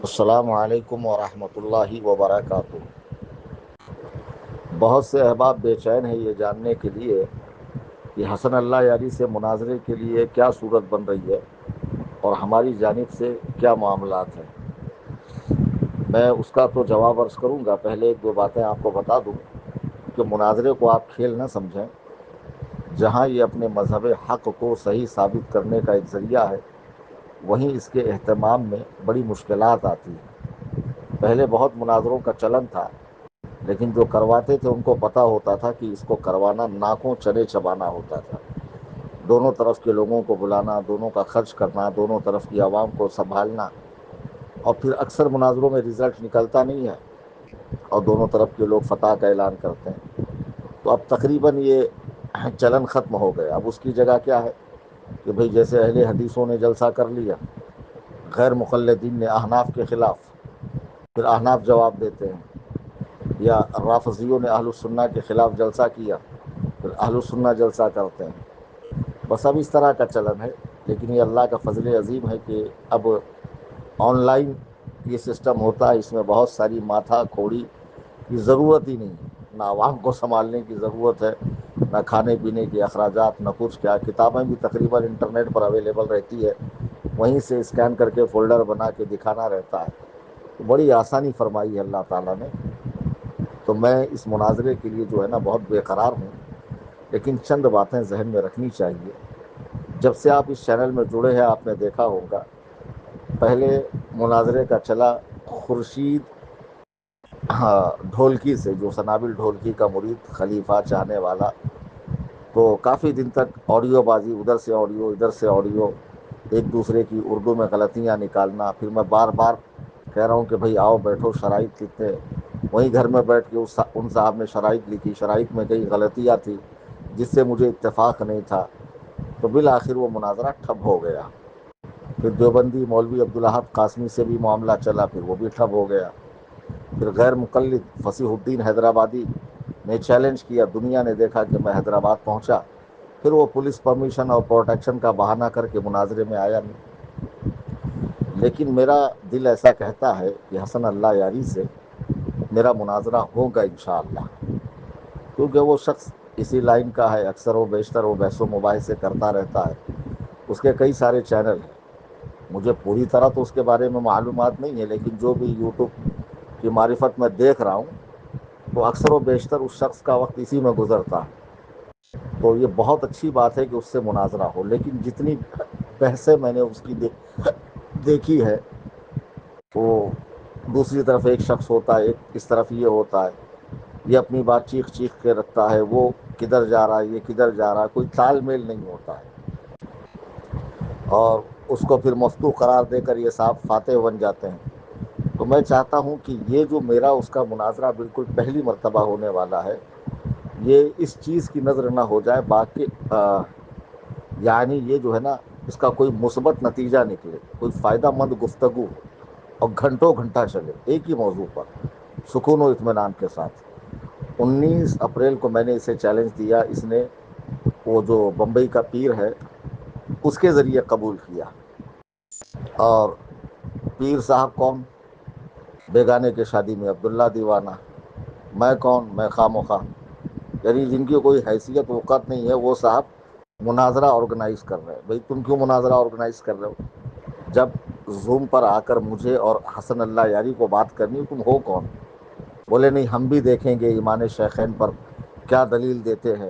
السلام علیکم ورحمۃ اللہ وبرکاتہ۔ بہت سے احباب بے چین ہیں یہ جاننے کے لیے کہ حسن اللہ یاری سے مناظرے کے لیے کیا صورت بن رہی ہے اور ہماری جانب سے کیا معاملات ہیں۔ میں اس کا تو جواب عرض کروں گا، پہلے ایک دو باتیں آپ کو بتا دوں کہ مناظرے کو آپ کھیل نہ سمجھیں۔ جہاں یہ اپنے مذہب حق کو صحیح ثابت کرنے کا ایک ذریعہ ہے، وہیں اس کے اہتمام میں بڑی مشکلات آتی ہیں۔ پہلے بہت مناظروں کا چلن تھا، لیکن جو کرواتے تھے ان کو پتہ ہوتا تھا کہ اس کو کروانا ناکوں چنے چبانا ہوتا تھا۔ دونوں طرف کے لوگوں کو بلانا، دونوں کا خرچ کرنا، دونوں طرف کی عوام کو سنبھالنا، اور پھر اکثر مناظروں میں رزلٹ نکلتا نہیں ہے اور دونوں طرف کے لوگ فتح کا اعلان کرتے ہیں۔ تو اب تقریباً یہ چلن ختم ہو گیا۔ اب اس کی جگہ کیا ہے کہ بھئی جیسے اہل حدیثوں نے جلسہ کر لیا، غیر مقلدین نے احناف کے خلاف، پھر احناف جواب دیتے ہیں، یا رافضیوں نے اہل السنہ کے خلاف جلسہ کیا، پھر اہل السنہ جلسہ کرتے ہیں۔ بس اب اس طرح کا چلن ہے، لیکن یہ اللہ کا فضل عظیم ہے کہ اب آن لائن یہ سسٹم ہوتا ہے، اس میں بہت ساری ماتھا کھوڑی کی ضرورت ہی نہیں ہے، نہ عوام کو سنبھالنے کی ضرورت ہے، نہ کھانے پینے کے اخراجات، نہ کچھ کیا۔ کتابیں بھی تقریباً انٹرنیٹ پر اویلیبل رہتی ہے، وہیں سے اسکین کر کے فولڈر بنا کے دکھانا رہتا ہے۔ تو بڑی آسانی فرمائی ہے اللہ تعالیٰ نے۔ تو میں اس مناظرے کے لیے جو ہے نا بہت بے قرار ہوں، لیکن چند باتیں ذہن میں رکھنی چاہیے۔ جب سے آپ اس چینل میں جڑے ہیں، آپ نے دیکھا ہوگا پہلے مناظرے کا چلا خورشید ڈھولکی سے، جو سنابل ڈھولکی کا مرید، خلیفہ چاہنے والا، تو کافی دن تک آڈیو بازی، ادھر سے آڈیو ادھر سے آڈیو، ایک دوسرے کی اردو میں غلطیاں نکالنا۔ پھر میں بار بار کہہ رہا ہوں کہ بھئی آؤ بیٹھو، شرائط لکھتے ہیں۔ وہیں گھر میں بیٹھ کے ان صاحب نے شرائط لکھی، شرائط میں کئی غلطیاں تھی جس سے مجھے اتفاق نہیں تھا، تو بالآخر وہ مناظرہ ٹھپ ہو گیا۔ پھر دیوبندی مولوی عبدالاحد قاسمی سے بھی معاملہ چلا، پھر وہ بھی ٹھپ ہو گیا۔ پھر غیر مقلد فصیح الدین حیدرآبادی نے چیلنج کیا، دنیا نے دیکھا کہ میں حیدرآباد پہنچا، پھر وہ پولیس پرمیشن اور پروٹیکشن کا بہانہ کر کے مناظرے میں آیا نہیں۔ لیکن میرا دل ایسا کہتا ہے کہ حسن اللہ یاری سے میرا مناظرہ ہوگا انشاءاللہ، کیونکہ وہ شخص اسی لائن کا ہے، اکثر و بیشتر وہ بحث و مباحثے کرتا رہتا ہے، اس کے کئی سارے چینل ہیں۔ مجھے پوری طرح تو اس کے بارے میں معلومات نہیں ہے، لیکن جو بھی یوٹیوب کی معرفت میں دیکھ رہا ہوں تو اکثر و بیشتر اس شخص کا وقت اسی میں گزرتا ہے۔ تو یہ بہت اچھی بات ہے کہ اس سے مناظرہ ہو، لیکن جتنی بحثیں میں نے اس کی دیکھی ہے، وہ دوسری طرف ایک شخص ہوتا ہے، ایک اس طرف یہ ہوتا ہے، یہ اپنی بات چیخ چیخ کے رکھتا ہے، وہ کدھر جا رہا ہے، یہ کدھر جا رہا ہے، کوئی تال میل نہیں ہوتا ہے، اور اس کو پھر مفتو قرار دے کر یہ صاحب فاتح بن جاتے ہیں۔ تو میں چاہتا ہوں کہ یہ جو میرا اس کا مناظرہ بالکل پہلی مرتبہ ہونے والا ہے، یہ اس چیز کی نظر نہ ہو جائے باقی یعنی یہ جو ہے نا اس کا کوئی مثبت نتیجہ نکلے، کوئی فائدہ مند گفتگو اور گھنٹوں گھنٹہ چلے ایک ہی موضوع پر، سکون و اطمینان کے ساتھ۔ 19 اپریل کو میں نے اسے چیلنج دیا، اس نے وہ جو بمبئی کا پیر ہے اس کے ذریعے قبول کیا۔ اور پیر صاحب کون؟ بیگانے کے شادی میں عبداللہ دیوانہ۔ میں کون؟ میں خواہ مخواہ، یعنی جن کی کوئی حیثیت وقت نہیں ہے، وہ صاحب مناظرہ آرگنائز کر رہے ہیں۔ بھئی تم کیوں مناظرہ آرگنائز کر رہے ہو؟ جب زوم پر آ کر مجھے اور حسن اللہ یاری کو بات کرنی، تم ہو کون؟ بولے نہیں ہم بھی دیکھیں گے ایمان شیخین پر کیا دلیل دیتے ہیں،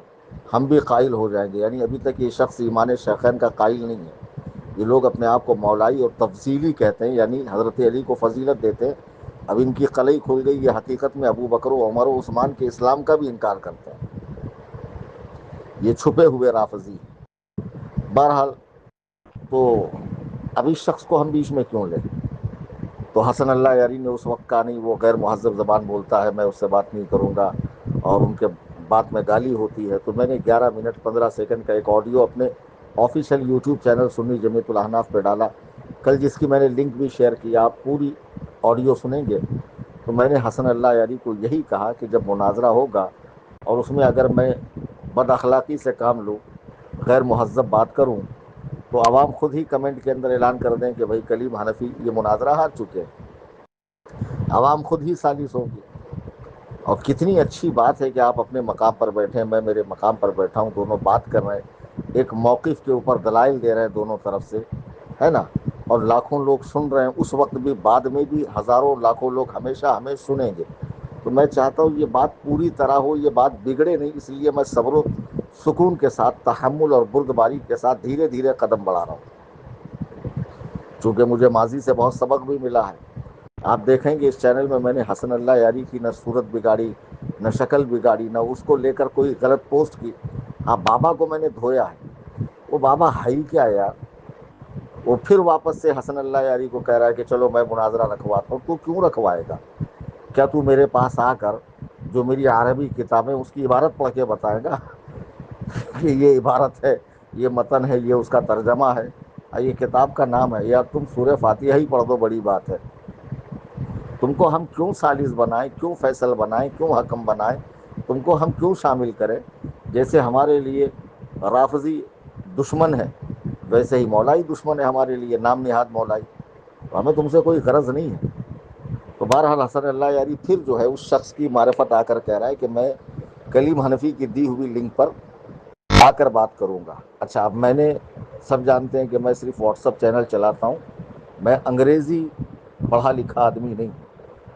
ہم بھی قائل ہو جائیں گے۔ یعنی ابھی تک یہ شخص ایمان شیخین کا قائل نہیں ہے۔ یہ لوگ اپنے آپ کو مولائی اور تفضیلی کہتے ہیں، یعنی حضرت علی کو فضیلت دیتے ہیں۔ اب ان کی قلعی کھل گئی، یہ حقیقت میں ابو بکر و عمر و عثمان کے اسلام کا بھی انکار کرتے ہیں۔ یہ چھپے ہوئے رافضی ہیں۔ بہرحال تو اب اس شخص کو ہم بیچ میں کیوں لیں؟ تو حسن اللہ یاری نے اس وقت کہا نہیں وہ غیر مہذب زبان بولتا ہے، میں اس سے بات نہیں کروں گا، اور ان کے بات میں گالی ہوتی ہے۔ تو میں نے 11 منٹ 15 سیکنڈ کا ایک آڈیو اپنے آفیشیل یوٹیوب چینل سنی جمیعت الاحناف پہ ڈالا کل، جس کی میں نے لنک بھی شیئر کیا۔ آپ پوری آڈیو سنیں گے تو میں نے حسن اللہ یاری کو یہی کہا کہ جب مناظرہ ہوگا اور اس میں اگر میں بد اخلاقی سے کام لوں، غیر مہذب بات کروں، تو عوام خود ہی کمنٹ کے اندر اعلان کر دیں کہ بھائی کلیم حنفی یہ مناظرہ ہار چکے ہیں۔ عوام خود ہی سالس ہوگی. اور کتنی اچھی بات ہے کہ آپ اپنے مقام پر بیٹھے ہیں، میں میرے مقام پر بیٹھا ہوں، دونوں بات کر رہے ہیں، ایک موقف کے اوپر دلائل دے رہے ہیں دونوں طرف سے، ہے نا. اور لاکھوں لوگ سن رہے ہیں، اس وقت بھی، بعد میں بھی ہزاروں لاکھوں لوگ ہمیشہ ہمیں سنیں گے. تو میں چاہتا ہوں یہ بات پوری طرح ہو، یہ بات بگڑے نہیں، اس لیے میں صبر و سکون کے ساتھ، تحمل اور بردباری کے ساتھ دھیرے دھیرے قدم بڑھا رہا ہوں. چونکہ مجھے ماضی سے بہت سبق بھی ملا ہے. آپ دیکھیں گے اس چینل میں نے حسن اللہ یاری کی نہ صورت بگاڑی، نہ شکل بگاڑی، نہ اس کو لے کر کوئی غلط پوسٹ کی. ہاں، بابا کو میں نے دھویا ہے. وہ بابا ہے ہی کیا یار. وہ پھر واپس سے حسن اللہ یاری کو کہہ رہا ہے کہ چلو میں مناظرہ رکھواتا ہوں. تو کیوں رکھوائے گا؟ کیا تو میرے پاس آ کر جو میری عربی کتابیں اس کی عبارت پڑھ کے بتائے گا کہ یہ عبارت ہے، یہ متن ہے، یہ اس کا ترجمہ ہے، یہ کتاب کا نام ہے؟ یا تم سورہ فاتحہ ہی پڑھ دو، بڑی بات ہے. تم کو ہم کیوں سالس بنائیں، کیوں فیصل بنائیں، کیوں حکم بنائیں؟ تم کو ہم کیوں شامل کریں؟ جیسے ہمارے لیے رافضی دشمن ہے، ویسے ہی مولائی دشمن ہے ہمارے لیے، نام نہاد مولائی. تو ہمیں تم سے کوئی غرض نہیں ہے. تو بہرحال حسن اللہ یاری پھر جو ہے اس شخص کی معرفت آ کر کہہ رہا ہے کہ میں کلیم حنفی کی دی ہوئی لنک پر آ کر بات کروں گا. اچھا، اب میں نے، سب جانتے ہیں کہ میں صرف واٹس ایپ چینل چلاتا ہوں، میں انگریزی پڑھا لکھا آدمی نہیں.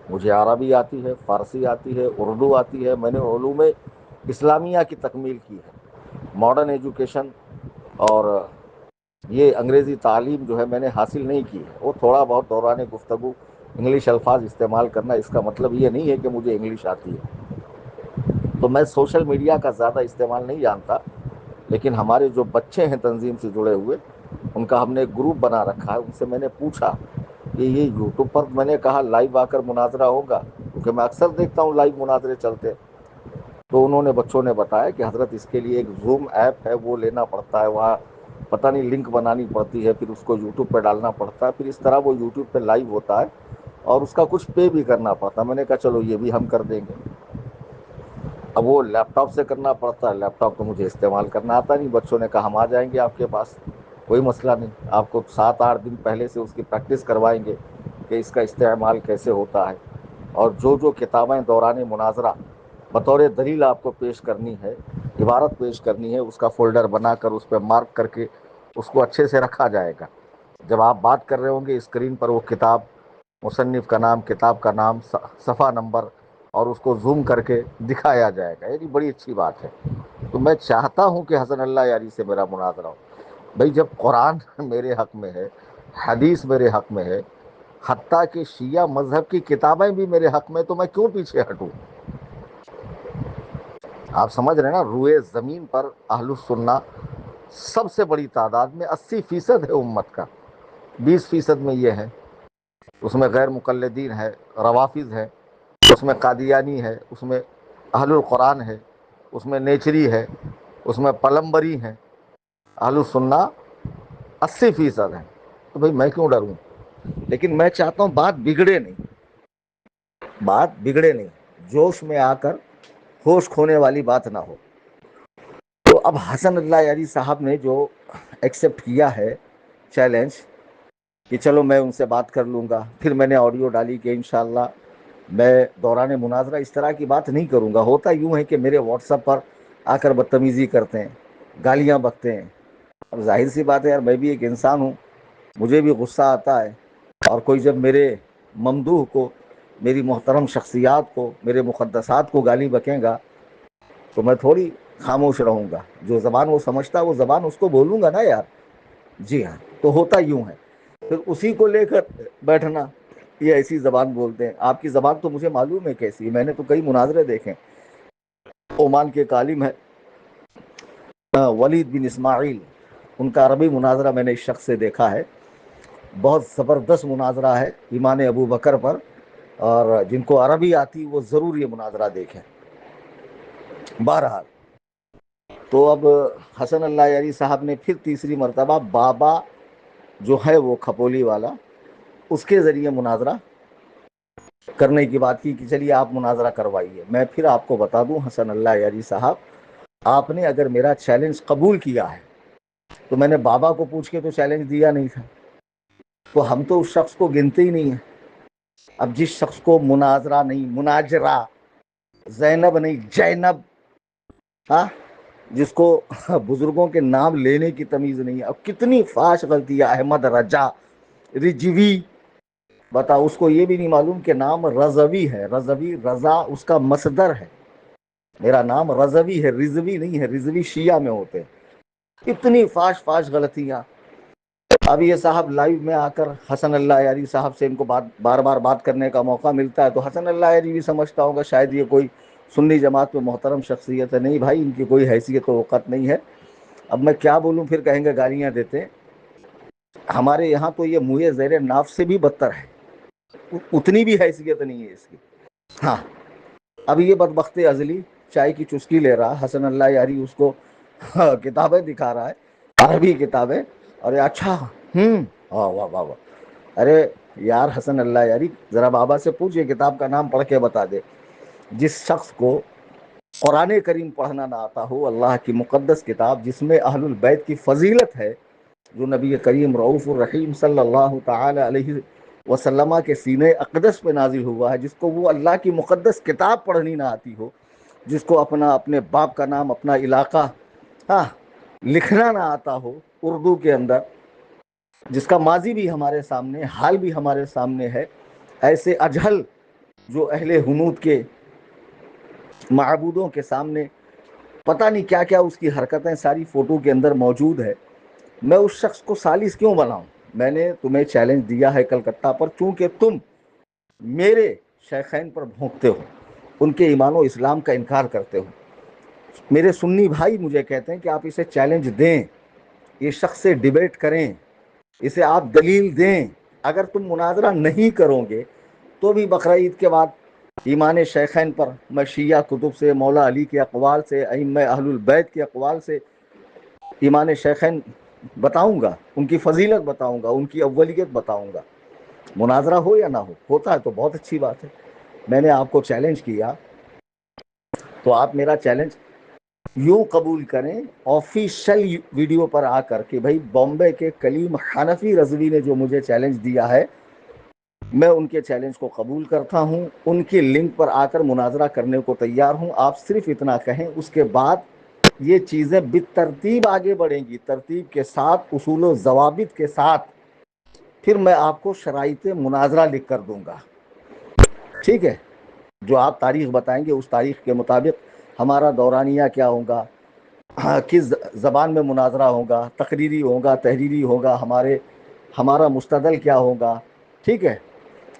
مجھے عربی آتی ہے، فارسی آتی ہے، اردو آتی ہے. میں نے علوم اسلامیہ کی تکمیل کی ہے. ماڈرن ایجوکیشن اور یہ انگریزی تعلیم جو ہے میں نے حاصل نہیں کی ہے. وہ تھوڑا بہت دوران گفتگو انگلش الفاظ استعمال کرنا، اس کا مطلب یہ نہیں ہے کہ مجھے انگلش آتی ہے. تو میں سوشل میڈیا کا زیادہ استعمال نہیں جانتا. لیکن ہمارے جو بچے ہیں تنظیم سے جڑے ہوئے، ان کا ہم نے ایک گروپ بنا رکھا ہے. ان سے میں نے پوچھا کہ یہ یوٹیوب پر، میں نے کہا لائیو آ کر مناظرہ ہوگا، کیونکہ میں اکثر دیکھتا ہوں لائیو مناظرے چلتے. تو انہوں نے، بچوں نے بتایا کہ حضرت اس کے لیے ایک زوم ایپ ہے، وہ لینا پڑتا ہے، وہاں پتہ نہیں لنک بنانی پڑتی ہے، پھر اس کو یوٹیوب پہ ڈالنا پڑتا ہے، پھر اس طرح وہ یوٹیوب پہ لائیو ہوتا ہے اور اس کا کچھ پے بھی کرنا پڑتا ہے. میں نے کہا چلو یہ بھی ہم کر دیں گے. اب وہ لیپ ٹاپ سے کرنا پڑتا ہے، لیپ ٹاپ تو مجھے استعمال کرنا آتا نہیں. بچوں نے کہا ہم آ جائیں گے آپ کے پاس، کوئی مسئلہ نہیں. آپ کو 7-8 دن پہلے سے اس کی پریکٹس کروائیں گے کہ اس کا استعمال کیسے ہوتا ہے. اور جو جو کتابیں دوران مناظرہ بطور دلیل آپ کو پیش کرنی ہے، عبارت پیش کرنی ہے، اس کا فولڈر بنا کر اس پہ مارک کر کے اس کو اچھے سے رکھا جائے گا. جب آپ بات کر رہے ہوں گے اسکرین پر وہ کتاب، مصنف کا نام، کتاب کا نام، صفحہ نمبر، اور اس کو زوم کر کے دکھایا جائے گا. یہ بڑی اچھی بات ہے. تو میں چاہتا ہوں کہ حسن اللہ یاری سے میرا مناظرہ ہو. بھائی جب قرآن میرے حق میں ہے، حدیث میرے حق میں ہے، حتیٰ کہ شیعہ مذہب کی کتابیں بھی میرے حق میں، تو میں کیوں پیچھے ہٹوں؟ آپ سمجھ رہے ہیں نا، روئے زمین پر اہل السنہ سب سے بڑی تعداد میں 80% ہے امت کا. 20% میں یہ ہے، اس میں غیر مقلدین ہے، روافظ ہے، اس میں قادیانی ہے، اس میں اہل القرآن ہے، اس میں نیچری ہے، اس میں پلمبری ہے. اہل السنہ 80% ہیں. تو بھائی میں کیوں ڈروں؟ لیکن میں چاہتا ہوں بات بگڑے نہیں، بات بگڑے نہیں، جوش میں آ کر ہوش کھونے والی بات نہ ہو. تو اب حسن اللہ یاری صاحب نے جو ایکسیپٹ کیا ہے چیلنج کہ چلو میں ان سے بات کر لوں گا، پھر میں نے آڈیو ڈالی کہ انشاءاللہ میں دوران مناظرہ اس طرح کی بات نہیں کروں گا. ہوتا یوں ہے کہ میرے واٹس ایپ پر آ کر بدتمیزی کرتے ہیں، گالیاں بکتے ہیں. اب ظاہر سی بات ہے یار، میں بھی ایک انسان ہوں، مجھے بھی غصہ آتا ہے. اور کوئی جب میرے ممدوح کو، میری محترم شخصیات کو، میرے مقدسات کو گالی بکیں گا تو میں تھوڑی خاموش رہوں گا. جو زبان وہ سمجھتا ہے وہ زبان اس کو بولوں گا نا یار. جی ہاں. تو ہوتا یوں ہے، پھر اسی کو لے کر بیٹھنا، یہ ایسی زبان بولتے ہیں. آپ کی زبان تو مجھے معلوم ہے کیسی ہے، میں نے تو کئی مناظرے دیکھے. عمان کے ایک عالم ہے ولید بن اسماعیل، ان کا عربی مناظرہ میں نے اس شخص سے دیکھا ہے. بہت زبردست مناظرہ ہے ایمان ابو بکر پر. اور جن کو عربی آتی وہ ضرور یہ مناظرہ دیکھیں. بہرحال تو اب حسن اللہ یاری صاحب نے پھر تیسری مرتبہ بابا جو ہے وہ کھپولی والا، اس کے ذریعے مناظرہ کرنے کی بات کی کہ چلیے آپ مناظرہ کروائیے. میں پھر آپ کو بتا دوں حسن اللہ یاری صاحب، آپ نے اگر میرا چیلنج قبول کیا ہے تو میں نے بابا کو پوچھ کے تو چیلنج دیا نہیں تھا. تو ہم تو اس شخص کو گنتے ہی نہیں ہیں. اب جس شخص کو مناظرہ نہیں، مناجرہ، زینب نہیں جینب، ہاں، جس کو بزرگوں کے نام لینے کی تمیز نہیں ہے، اب کتنی فاش غلطی ہے، احمد رجا، رجوی، بتا اس کو یہ بھی نہیں معلوم کہ نام رضوی ہے، رضوی رضا اس کا مصدر ہے، میرا نام رضوی ہے، رضوی نہیں ہے، رضوی شیعہ میں ہوتے ہیں، اتنی فاش فاش غلطیاں۔ اب یہ صاحب لائیو میں آ کر حسن اللہ یاری صاحب سے ان کو بار بار بات کرنے کا موقع ملتا ہے، تو حسن اللہ یاری بھی سمجھتا ہوگا شاید یہ کوئی سنی جماعت میں محترم شخصیت ہے، نہیں بھائی، ان کی کوئی حیثیت و وقت نہیں ہے۔ اب میں کیا بولوں، پھر کہیں گے گالیاں دیتے۔ ہمارے یہاں تو یہ منہ زیر ناف سے بھی بدتر ہے، اتنی بھی حیثیت نہیں ہے اس کی۔ ہاں، اب یہ بدبخت ازلی چائے کی چسکی لے رہا، حسن اللہ یاری اس کو کتابیں دکھا رہا ہے، عربی کتابیں، ارے اچھا، واہ واہ واہ واہ، ارے یار حسن اللہ یاری ذرا بابا سے پوچھ، یہ کتاب کا نام پڑھ کے بتا دے۔ جس شخص کو قرآن کریم پڑھنا نہ آتا ہو، اللہ کی مقدس کتاب جس میں اہل البیت کی فضیلت ہے، جو نبی کریم رؤوف الرحیم صلی اللہ تعالی علیہ وسلم کے سینے اقدس پہ نازل ہوا ہے، جس کو وہ اللہ کی مقدس کتاب پڑھنی نہ آتی ہو، جس کو اپنے باپ کا نام، اپنا علاقہ، ہاں، لکھنا نہ آتا ہو اردو کے اندر، جس کا ماضی بھی ہمارے سامنے، حال بھی ہمارے سامنے ہے، ایسے اجہل جو اہل ہنود کے معبودوں کے سامنے پتہ نہیں کیا کیا اس کی حرکتیں ساری فوٹو کے اندر موجود ہے، میں اس شخص کو سالس کیوں بناؤں؟ میں نے تمہیں چیلنج دیا ہے کلکتہ پر، چونکہ تم میرے شیخین پر بھونکتے ہو، ان کے ایمان و اسلام کا انکار کرتے ہو۔ میرے سنی بھائی مجھے کہتے ہیں کہ آپ اسے چیلنج دیں، یہ شخص سے ڈیبیٹ کریں، اسے آپ دلیل دیں۔ اگر تم مناظرہ نہیں کرو گے تو بھی بقرعید کے بعد ایمان شیخین پر میں شیعہ کتب سے، مولا علی کے اقوال سے، ائمہ اہل البیت کے اقوال سے ایمان شیخین بتاؤں گا، ان کی فضیلت بتاؤں گا، ان کی اولیت بتاؤں گا۔ مناظرہ ہو یا نہ ہو، ہوتا ہے تو بہت اچھی بات ہے۔ میں نے آپ کو چیلنج کیا تو آپ میرا چیلنج یوں قبول کریں آفیشل ویڈیو پر آ کر کہ بھائی بامبے کے کلیم حنفی رضوی نے جو مجھے چیلنج دیا ہے، میں ان کے چیلنج کو قبول کرتا ہوں، ان کی لنک پر آ کر مناظرہ کرنے کو تیار ہوں۔ آپ صرف اتنا کہیں، اس کے بعد یہ چیزیں بالترتیب آگے بڑھیں گی، ترتیب کے ساتھ، اصول و ضوابط کے ساتھ، پھر میں آپ کو شرائط مناظرہ لکھ کر دوں گا، ٹھیک ہے؟ جو آپ تاریخ بتائیں گے اس تاریخ کے مطابق ہمارا دورانیہ کیا ہوگا، کس زبان میں مناظرہ ہوگا، تقریری ہوگا، تحریری ہوگا، ہمارا مستدل کیا ہوگا، ٹھیک ہے؟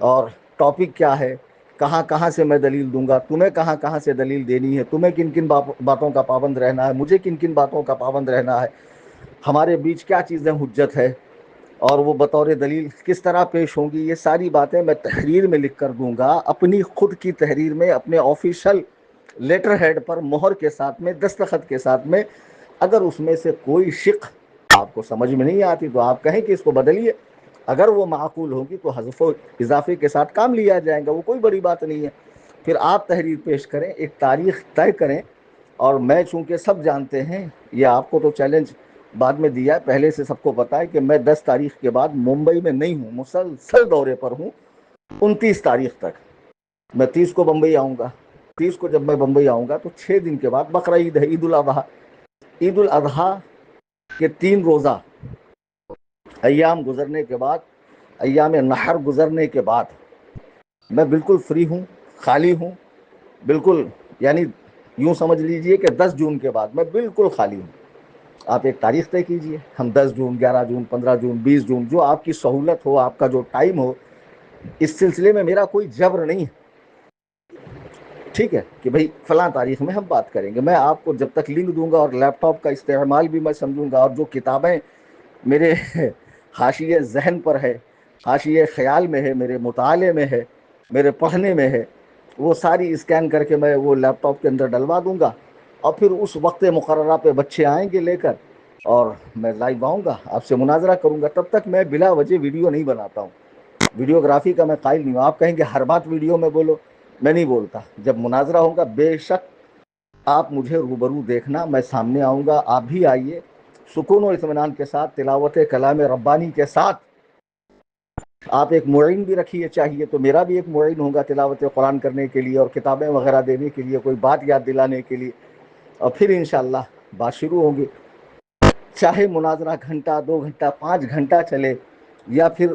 اور ٹاپک کیا ہے، کہاں کہاں سے میں دلیل دوں گا، تمہیں کہاں کہاں سے دلیل دینی ہے، تمہیں کن کن باتوں کا پابند رہنا ہے، مجھے کن کن باتوں کا پابند رہنا ہے، ہمارے بیچ کیا چیزیں حجت ہے، اور وہ بطور دلیل کس طرح پیش ہوں گی، یہ ساری باتیں میں تحریر میں لکھ کر دوں گا، اپنی خود کی تحریر میں، اپنے آفیشل لیٹر ہیڈ پر مہر کے ساتھ میں، دستخط کے ساتھ میں۔ اگر اس میں سے کوئی شق آپ کو سمجھ میں نہیں آتی تو آپ کہیں کہ اس کو بدلیے، اگر وہ معقول ہوگی تو حذف و اضافے کے ساتھ کام لیا جائے گا، وہ کوئی بڑی بات نہیں ہے۔ پھر آپ تحریر پیش کریں، ایک تاریخ طے کریں، اور میں چونکہ سب جانتے ہیں، یہ آپ کو تو چیلنج بعد میں دیا ہے، پہلے سے سب کو پتا ہے کہ میں 10 تاریخ کے بعد ممبئی میں نہیں ہوں، مسلسل دورے پر ہوں 29 تاریخ تک۔ میں 30 کو بمبئی آؤں گا، 30 کو جب میں بمبئی آؤں گا تو 6 دن کے بعد بقرعید ہے، عید الاضحیٰ۔ عید الاضحیٰ کے 3 روزہ ایام گزرنے کے بعد، ایام نحر گزرنے کے بعد میں بالکل فری ہوں، خالی ہوں، بالکل، یعنی یوں سمجھ لیجئے کہ 10 جون کے بعد میں بالکل خالی ہوں۔ آپ ایک تاریخ طے کیجئے، ہم 10 جون، 11 جون، 15 جون، 20 جون، جو آپ کی سہولت ہو، آپ کا جو ٹائم ہو، اس سلسلے میں میرا کوئی جبر نہیں ہے، ٹھیک ہے؟ کہ بھئی فلاں تاریخ میں ہم بات کریں گے۔ میں آپ کو جب تک لنک دوں گا، اور لیپ ٹاپ کا استعمال بھی میں سمجھوں گا، اور جو کتابیں میرے حاشیے ذہن پر ہے، حاشیے خیال میں ہے، میرے مطالعے میں ہے، میرے پڑھنے میں ہے، وہ ساری اسکین کر کے میں وہ لیپ ٹاپ کے اندر ڈلوا دوں گا، اور پھر اس وقت مقررہ پہ بچے آئیں گے لے کر، اور میں لائیو آؤں گا، آپ سے مناظرہ کروں گا۔ تب تک میں بلا وجہ ویڈیو نہیں بناتا ہوں، ویڈیوگرافی کا میں قائل نہیں ہوں۔ آپ کہیں کہ ہر بات ویڈیو میں بولو، میں نہیں بولتا۔ جب مناظرہ ہوگا بے شک آپ مجھے روبرو دیکھنا، میں سامنے آؤں گا، آپ بھی آئیے، سکون و اطمینان کے ساتھ، تلاوت کلام ربانی کے ساتھ آپ ایک معین بھی رکھیے، چاہیے تو میرا بھی ایک معین ہوگا تلاوت قرآن کرنے کے لیے اور کتابیں وغیرہ دینے کے لیے، کوئی بات یاد دلانے کے لیے، اور پھر انشاءاللہ بات شروع ہوگی۔ چاہے مناظرہ گھنٹہ 2 گھنٹہ 5 گھنٹہ چلے یا پھر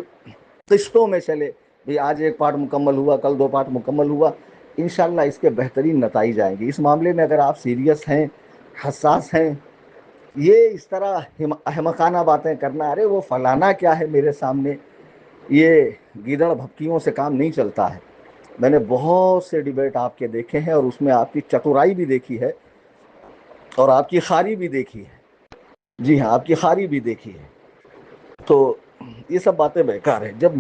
قسطوں میں چلے، بھی آج ایک پارٹ مکمل ہوا، کل 2 پارٹ مکمل ہوا، انشاءاللہ اس کے بہترین نتائج آئیں گے۔ اس معاملے میں اگر آپ سیریس ہیں، حساس ہیں، یہ اس طرح احمقانہ باتیں کرنا، ارے وہ فلانا کیا ہے میرے سامنے، یہ گیدڑ بھپکیوں سے کام نہیں چلتا ہے۔ میں نے بہت سے ڈیبیٹ آپ کے دیکھے ہیں اور اس میں آپ کی چترائی بھی دیکھی ہے اور آپ کی خاری بھی دیکھی ہے، جی ہاں آپ کی خاری بھی دیکھی ہے۔ تو یہ سب باتیں بیکار ہیں۔ جب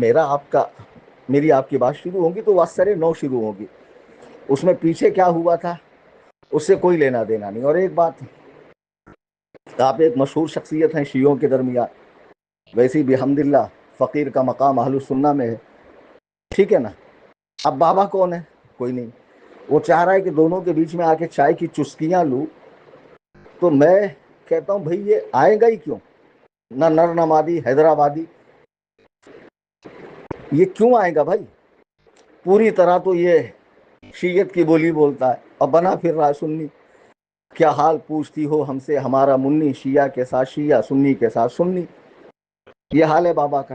میری آپ کی بات شروع ہوگی تو وہ سرے نو شروع ہوگی، اس میں پیچھے کیا ہوا تھا اس سے کوئی لینا دینا نہیں۔ اور ایک بات، آپ ایک مشہور شخصیت ہیں شیعوں کے درمیان، ویسی بحمداللہ فقیر کا مقام اہل السنہ میں ہے، ٹھیک ہے نا۔ اب بابا کون ہے؟ کوئی نہیں۔ وہ چاہ رہا ہے کہ دونوں کے بیچ میں آ کے چائے کی چسکیاں لوں، تو میں کہتا ہوں بھائی یہ آئے گا ہی کیوں؟ نہ نر نمادی حیدرآبادی، یہ کیوں آئے گا بھائی؟ پوری طرح تو یہ شیعت کی بولی بولتا ہے اور بنا پھر رہا سنی۔ کیا حال پوچھتی ہو ہم سے ہمارا منی، شیعہ کے ساتھ شیعہ، سنی کے ساتھ سنی، یہ حال ہے بابا کا۔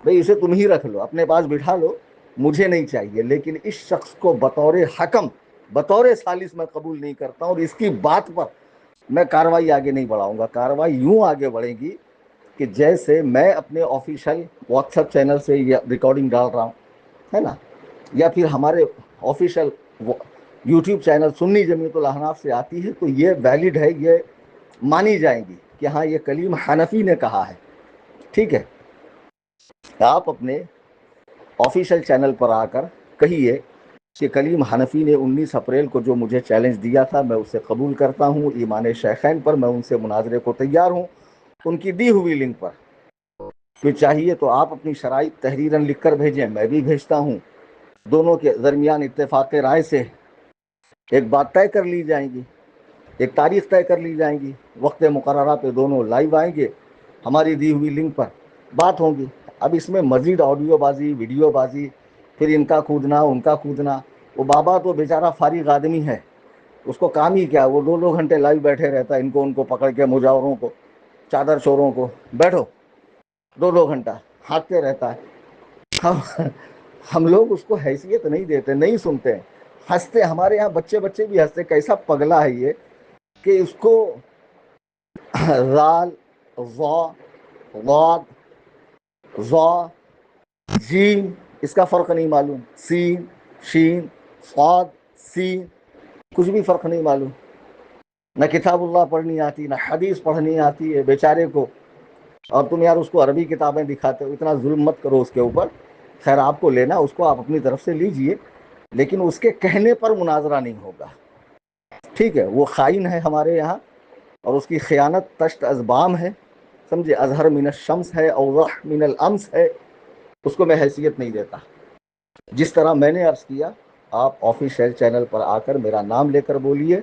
بھائی اسے تم ہی رکھ لو، اپنے پاس بٹھا لو، مجھے نہیں چاہیے، لیکن اس شخص کو بطور حکم، بطور ثالث میں قبول نہیں کرتا ہوں، اور اس کی بات پر میں کاروائی آگے نہیں بڑھاؤں گا۔ کاروائی یوں آگے بڑھے گی کہ جیسے میں اپنے آفیشیل واٹس ایپ چینل سے یہ ریکارڈنگ ڈال رہا ہوں، ہے نا، یا پھر ہمارے آفیشیل یوٹیوب چینل سنی جمیعت الاحناف سے آتی ہے، تو یہ ویلڈ ہے، یہ مانی جائیں گی کہ ہاں یہ کلیم حنفی نے کہا ہے، ٹھیک ہے۔ آپ اپنے آفیشیل چینل پر آ کر کہیے کہ کلیم حنفی نے 19 اپریل کو جو مجھے چیلنج دیا تھا میں اسے قبول کرتا ہوں، ایمان شیخین پر میں ان سے مناظرے کو تیار ہوں، ان کی دی ہوئی لنک پر۔ پھر چاہیے تو آپ اپنی شرائط تحریراً لکھ کر بھیجیں، میں بھی بھیجتا ہوں، دونوں کے درمیان اتفاق رائے سے ایک بات طے کر لی جائیں گی، ایک تاریخ طے کر لی جائیں گی، وقت مقررہ پہ دونوں لائیو آئیں گے، ہماری دی ہوئی لنک پر بات ہوگی۔ اب اس میں مزید آڈیو بازی، ویڈیو بازی، پھر ان کا کودنا ان کا کودنا، وہ بابا تو بیچارہ فارغ آدمی ہے، اس کو کام ہی کیا، وہ 2 گھنٹے لائیو بیٹھے رہتا ہے، ان کو پکڑ کے مجاوروں کو، چادر چوروں کو، بیٹھو 2 گھنٹہ ہانکتے رہتا ہے۔ ہم لوگ اس کو حیثیت نہیں دیتے، نہیں سنتے ہیں، ہنستے، ہمارے یہاں بچے بھی ہنستے، کیسا پگلا ہے یہ کہ اس کو رال، ضا، ضاد، ضا، جیم، اس کا فرق نہیں معلوم، سین، شین، صاد، سین، کچھ بھی فرق نہیں معلوم، نہ کتاب اللہ پڑھنی آتی، نہ حدیث پڑھنی آتی ہے بیچارے کو، اور تم یار اس کو عربی کتابیں دکھاتے ہو، اتنا ظلم مت کرو اس کے اوپر۔ خیر آپ کو لینا، اس کو آپ اپنی طرف سے لیجئے، لیکن اس کے کہنے پر مناظرہ نہیں ہوگا، ٹھیک ہے۔ وہ خائن ہے ہمارے یہاں، اور اس کی خیانت تشت از بام ہے، سمجھے، اظہر من الشمس ہے، اوضح من الامس ہے، اس کو میں حیثیت نہیں دیتا۔ جس طرح میں نے عرض کیا، آپ آفیشیل چینل پر آ کر میرا نام لے کر بولیے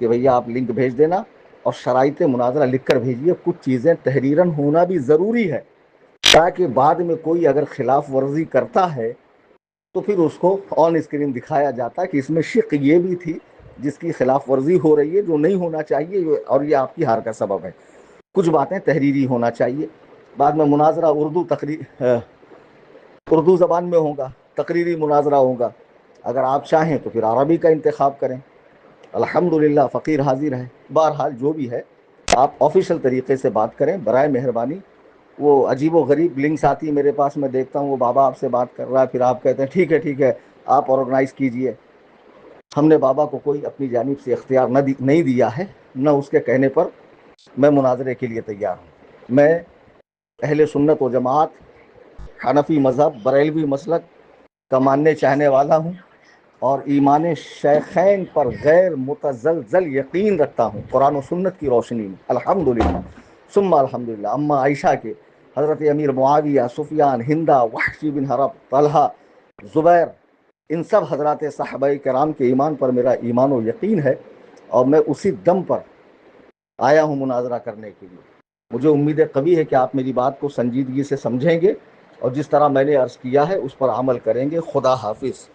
کہ بھیا آپ لنک بھیج دینا، اور شرائط مناظرہ لکھ کر بھیجیے، کچھ چیزیں تحریراً ہونا بھی ضروری ہے، تاکہ بعد میں کوئی اگر خلاف ورزی کرتا ہے تو پھر اس کو آن اسکرین دکھایا جاتا ہے کہ اس میں شق یہ بھی تھی جس کی خلاف ورزی ہو رہی ہے، جو نہیں ہونا چاہیے، اور یہ آپ کی ہار کا سبب ہے۔ کچھ باتیں تحریری ہونا چاہیے۔ بعد میں مناظرہ اردو زبان میں ہوگا، تقریری مناظرہ ہوگا، اگر آپ چاہیں تو پھر عربی کا انتخاب کریں، الحمدللہ فقیر حاضر ہے۔ بہرحال جو بھی ہے، آپ آفیشیل طریقے سے بات کریں برائے مہربانی۔ وہ عجیب و غریب لنکس آتی ہے میرے پاس، میں دیکھتا ہوں وہ بابا آپ سے بات کر رہا ہے، پھر آپ کہتے ہیں ٹھیک ہے آپ آرگنائز کیجئے۔ ہم نے بابا کو کوئی اپنی جانب سے اختیار نہیں دیا ہے، نہ اس کے کہنے پر میں مناظرے کے لیے تیار ہوں۔ میں اہل سنت و جماعت، حنفی مذہب، بریلوی مسلک کا ماننے چاہنے والا ہوں، اور ایمان شیخین پر غیر متزلزل یقین رکھتا ہوں قرآن و سنت کی روشنی میں، الحمدللہ ثم الحمدللہ۔ اما عائشہ کے، حضرت امیر معاویہ، سفیان، ہندا، وحشی بن حرب، طلحہ، زبیر، ان سب حضرات صحابہ کرام کے ایمان پر میرا ایمان و یقین ہے، اور میں اسی دم پر آیا ہوں مناظرہ کرنے کے لیے۔ مجھے امید قوی ہے کہ آپ میری بات کو سنجیدگی سے سمجھیں گے اور جس طرح میں نے عرض کیا ہے اس پر عمل کریں گے. خدا حافظ.